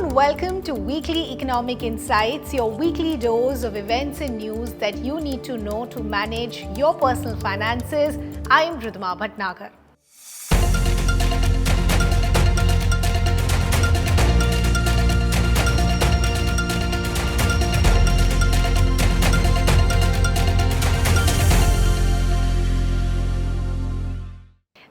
and welcome to Weekly Economic Insights, your weekly dose of events and news that you need to know to manage your personal finances. I am Ridhima Bhatnagar.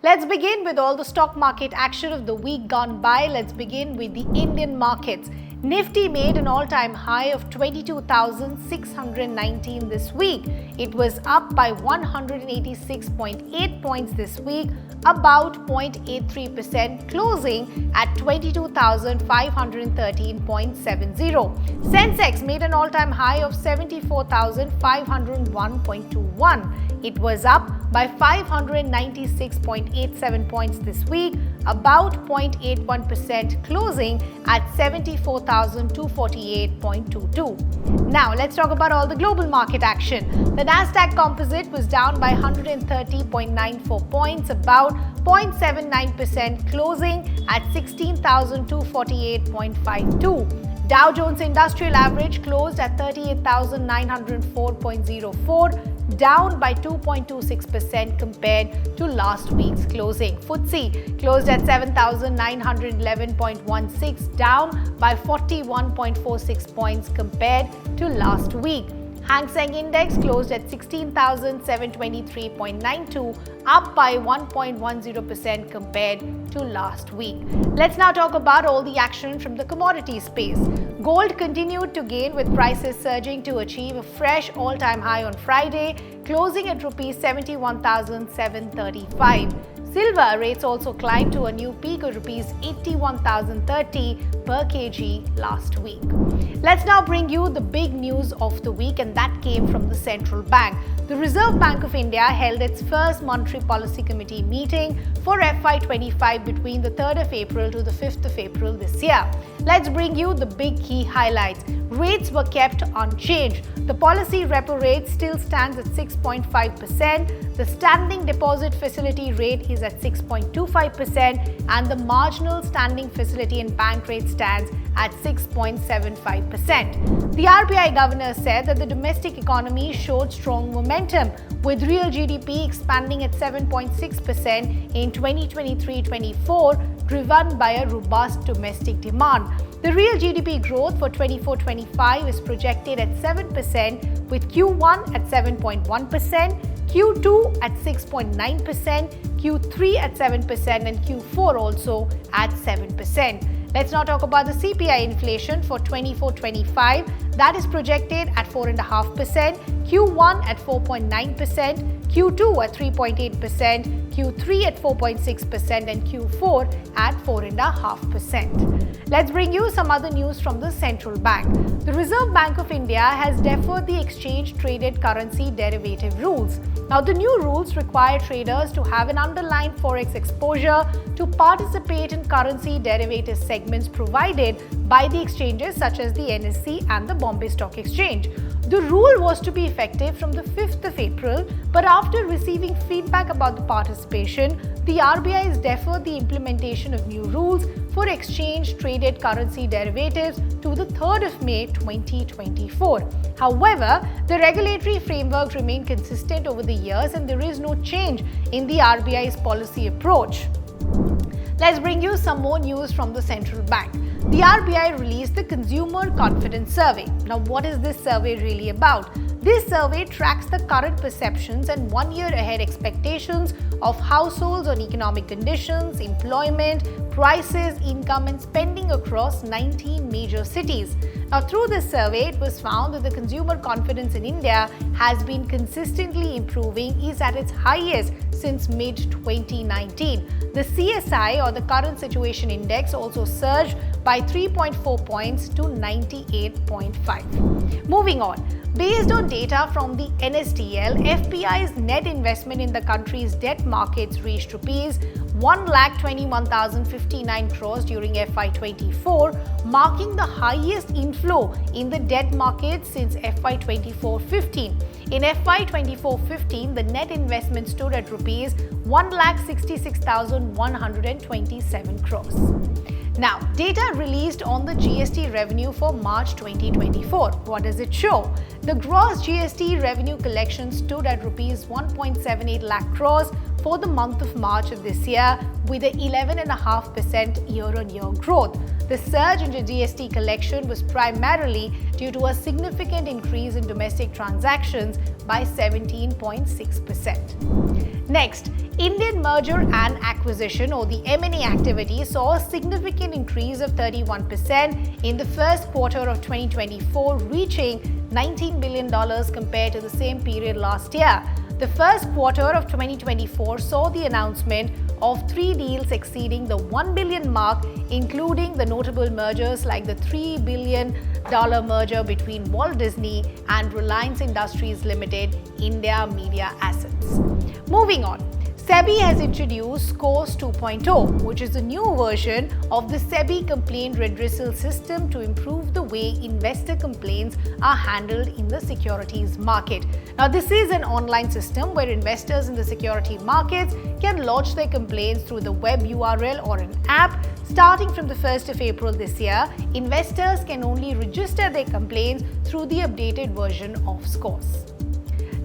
Let's begin with all the stock market action of the week gone by. Let's begin with the Indian markets. Nifty made an all-time high of 22,619 this week. It was up by 186.8 points this week, about 0.83%, closing at 22,513.70. Sensex made an all-time high of 74,501.21. It was up by 596.87 points this week, about 0.81%, closing at 74,248.22. Now, let's talk about all the global market action. The Nasdaq Composite was down by 130.94 points, about 0.79%, closing at 16,248.52. Dow Jones Industrial Average closed at 38,904.04, down by 2.26% compared to last week's closing. FTSE closed at 7,911.16, down by 41.46 points compared to last week. Hang Seng Index closed at 16,723.92, up by 1.10% compared to last week. Let's now talk about all the action from the commodity space. Gold continued to gain with prices surging to achieve a fresh all-time high on Friday, closing at Rs 71,735. Silver rates also climbed to a new peak of Rs 81,030 per kg last week. Let's now bring you the big news of the week, and that came from the central bank. The Reserve Bank of India held its first Monetary Policy Committee meeting for FY25 between the 3rd of April to the 5th of April this year. Let's bring you the big key highlights. Rates were kept unchanged. The policy repo rate still stands at 6.5%. The standing deposit facility rate is at 6.25%, and the marginal standing facility and bank rate stands at 6.75%. The RBI governor said that the domestic economy showed strong momentum, with real GDP expanding at 7.6% in 2023-24, driven by a robust domestic demand. The real GDP growth for 24-25 is projected at 7%, with Q1 at 7.1%, Q2 at 6.9%, Q3 at 7%, and Q4 also at 7%. Let's now talk about the CPI inflation for 24-25. That is projected at 4.5%, Q1 at 4.9%, Q2 at 3.8%, Q3 at 4.6%, and Q4 at 4.5%. Let's bring you some other news from the central bank. The Reserve Bank of India has deferred the exchange-traded currency derivative rules. Now, the new rules require traders to have an underlying forex exposure to participate in currency derivative segments provided by the exchanges such as the NSE and the Bombay Stock Exchange. The rule was to be effective from the 5th of April, but after receiving feedback about the participation, the RBI has deferred the implementation of new rules for exchange-traded currency derivatives to the 3rd of May 2024. However, the regulatory framework remained consistent over the years, and there is no change in the RBI's policy approach. Let's bring you some more news from the central bank. The RBI released the Consumer Confidence Survey. Now, what is this survey really about? This survey tracks the current perceptions and 1 year ahead expectations of households on economic conditions, employment, prices, income, and spending across 19 major cities. Now, through this survey, it was found that the consumer confidence in India has been consistently improving, is at its highest since mid-2019. The CSI, or the Current Situation Index, also surged by 3.4 points to 98.5. Moving on. Based on data from the NSDL, FPI's net investment in the country's debt markets reached Rs 1,21,059 crores during FY24, marking the highest inflow in the debt market since FY24-15. In FY24-15, the net investment stood at Rs 1,66,127 crores. Now, data released on the GST revenue for March 2024. What does it show? The gross GST revenue collection stood at Rs 1.78 lakh crores for the month of March of this year, with an 11.5% year-on-year growth. The surge in the GST collection was primarily due to a significant increase in domestic transactions by 17.6%. Next, Indian merger and acquisition, or the M&A activity, saw a significant increase of 31% in the first quarter of 2024, reaching $19 billion compared to the same period last year. The first quarter of 2024 saw the announcement of 3 deals exceeding the $1 billion mark, including the notable mergers like the $3 billion merger between Walt Disney and Reliance Industries Limited India Media Assets. Moving on. SEBI has introduced Scores 2.0, which is a new version of the SEBI complaint redressal system to improve the way investor complaints are handled in the securities market. Now, this is an online system where investors in the security markets can lodge their complaints through the web URL or an app. Starting from the 1st of April this year, investors can only register their complaints through the updated version of Scores.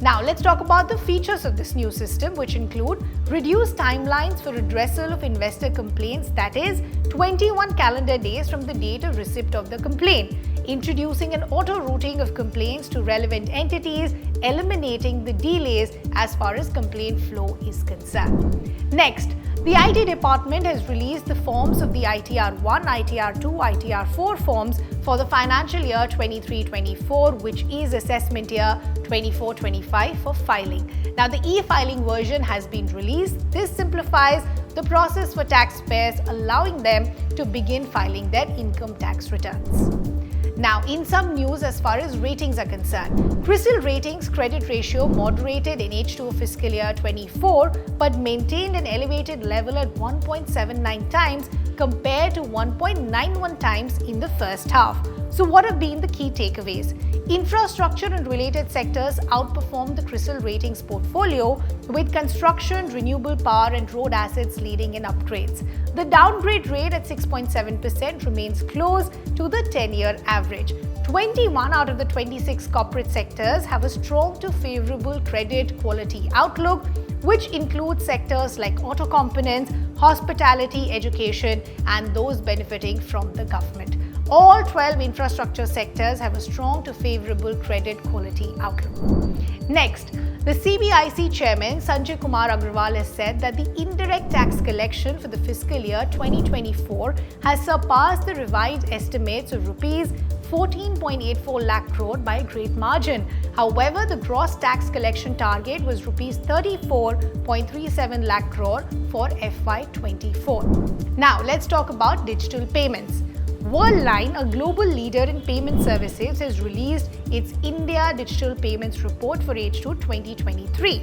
Now, let's talk about the features of this new system, which include reduced timelines for redressal of investor complaints, that is 21 calendar days from the date of receipt of the complaint, introducing an auto-routing of complaints to relevant entities, eliminating the delays as far as complaint flow is concerned. Next, the IT department has released the forms of the ITR1, ITR2, ITR4 forms for the financial year 23-24, which is assessment year 24-25 for filing. Now, the e-filing version has been released. This simplifies the process for taxpayers, allowing them to begin filing their income tax returns. Now, in some news as far as ratings are concerned, CRISIL Ratings credit ratio moderated in H2 of fiscal year 24 but maintained an elevated level at 1.79 times compared to 1.91 times in the first half. So what have been the key takeaways? Infrastructure and related sectors outperformed the CRISIL Ratings portfolio, with construction, renewable power and road assets leading in upgrades. The downgrade rate at 6.7% remains close to the 10-year average. 21 out of the 26 corporate sectors have a strong to favorable credit quality outlook, which includes sectors like auto components, hospitality, education, and those benefiting from the government. All 12 infrastructure sectors have a strong to favorable credit quality outlook. Next, the CBIC chairman Sanjay Kumar Agrawal has said that the indirect tax collection for the fiscal year 2024 has surpassed the revised estimates of Rs 14.84 lakh crore by a great margin. However, the gross tax collection target was Rs 34.37 lakh crore for FY24. Now, let's talk about digital payments. Worldline, a global leader in payment services, has released its India Digital Payments Report for H2 2023.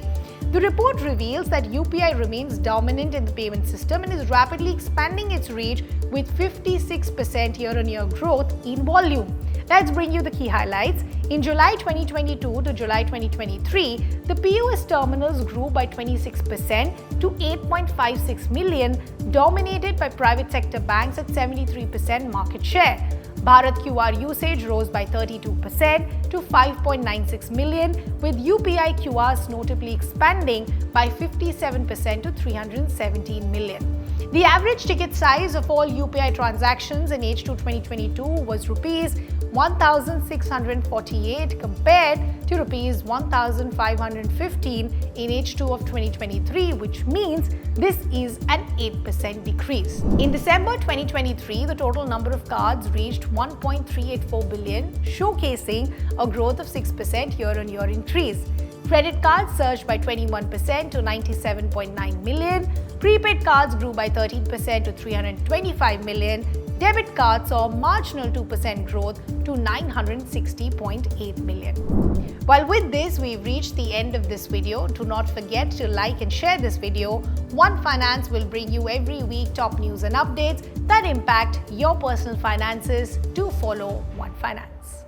The report reveals that UPI remains dominant in the payment system and is rapidly expanding its reach with 56% year-on-year growth in volume. Let's bring you the key highlights. In July 2022 to July 2023, the POS terminals grew by 26% to 8.56 million, dominated by private sector banks at 73% market share. Bharat QR usage rose by 32% to 5.96 million, with UPI QRs notably expanding by 57% to 317 million. The average ticket size of all UPI transactions in H2 2022 was Rs 1,648 compared to Rs 1,515 in H2 of 2023, which means this is an 8% decrease. In December 2023, the total number of cards reached 1.384 billion, showcasing a growth of 6% year-on-year increase. Credit cards surged by 21% to 97.9 million. Prepaid cards grew by 13% to 325 million. Debit cards saw a marginal 2% growth to 960.8 million. While with this, we've reached the end of this video. Do not forget to like and share this video. One Finance will bring you every week top news and updates that impact your personal finances. Do follow One Finance.